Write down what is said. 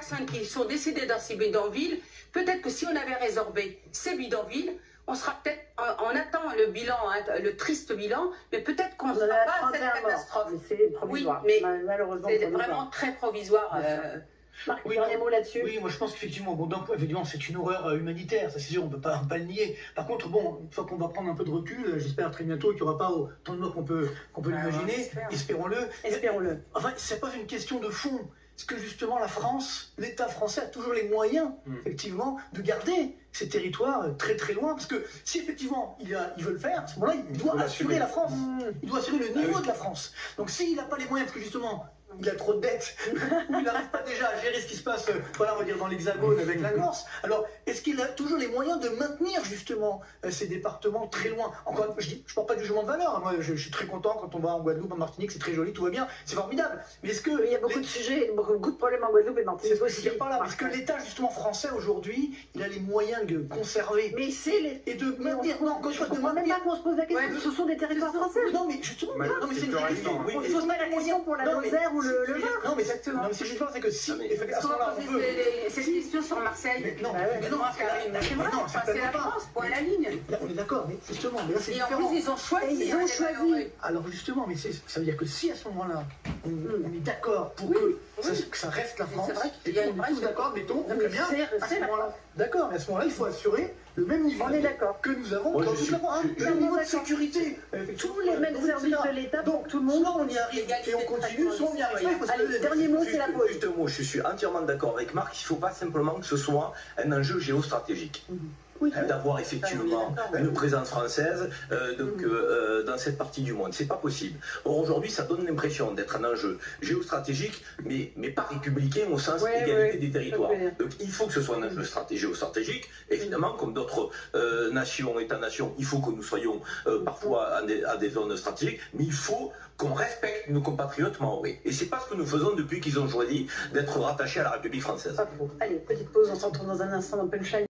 personnes qui sont décédées dans ces bidonvilles, peut-être que si on avait résorbé ces bidonvilles, on sera peut-être, on attend le bilan, le triste bilan, mais peut-être qu'on ne sera pas à cette catastrophe. C'est provisoire. Oui, mais malheureusement, c'est vraiment très provisoire. Marc, oui, dernier mot là-dessus. Oui, moi je pense qu'effectivement, bon, évidemment, c'est une horreur humanitaire, ça c'est sûr, on ne peut pas le nier. Par contre, bon, une fois qu'on va prendre un peu de recul, j'espère très bientôt qu'il n'y aura pas autant de morts qu'on peut l'imaginer, espérons-le. Espérons-le. Enfin, c'est pas une question de fond. Est-ce que justement la France, l'État français a toujours les moyens, effectivement, de garder ces territoires très très loin? Parce que si effectivement il veut le faire, à ce moment-là, il doit assurer la France. Il doit assurer le niveau de la France. Donc s'il n'a pas les moyens, parce que justement, il a trop de dettes, ou il n'arrive pas déjà à gérer ce qui se passe, voilà, on va dire dans l'Hexagone avec la Corse, alors est-ce qu'il a toujours les moyens de maintenir justement ces départements très loin? Encore une fois, je ne parle pas du jugement de valeur, hein. Moi je suis très content quand on va en Guadeloupe, en Martinique, c'est très joli, tout va bien, c'est formidable. Mais est-ce que... Il y a beaucoup de sujets, beaucoup de problèmes en Guadeloupe et Martinique. C'est ce que je veux dire par là. Est-ce que l'État justement français aujourd'hui, il a les moyens de conserver et de maintenir... Non, quand je ne comprends même pas qu'on se pose la question, ce sont des territoires français. Non mais justement, non mais c'est une vraie question. On se pose pas la question pour la Lozère ou le Var. Non mais exactement. Non mais ce que je pense c'est que si, à ce moment-là, on veut... Cette question sur Marseille. Non, c'est la France, point à la ligne. On est d'accord, mais justement, mais là c'est différent. Et en plus, ils ont choisi. Alors justement, mais ça veut dire que si à ce moment-là, on est d'accord pour que ça reste la France, et qu'on est tous d'accord, mettons, très bien, à ce moment-là, d'accord, mais à ce moment-là, il faut assurer le même niveau que nous avons dans toute la France, le niveau de sécurité. Tous les mêmes services de l'État, donc tout le monde. Soit on y arrive et on continue, soit on n'y arrive pas. Allez, dernier mot, c'est la pause. Juste un mot, je suis entièrement d'accord avec Marc, il ne faut pas simplement que ce soit un enjeu géostratégique. D'avoir effectivement une présence française dans cette partie du monde. C'est pas possible. Or aujourd'hui, ça donne l'impression d'être un enjeu géostratégique, mais pas républicain au sens égalité des territoires. Donc il faut que ce soit un enjeu géostratégique. Évidemment, comme d'autres nations, États-nations, il faut que nous soyons parfois à des zones stratégiques, mais il faut qu'on respecte nos compatriotes maoris. Et c'est pas ce que nous faisons depuis qu'ils ont choisi d'être rattachés à la République française. Allez, petite pause, on se retrouve dans un instant dans Punchline.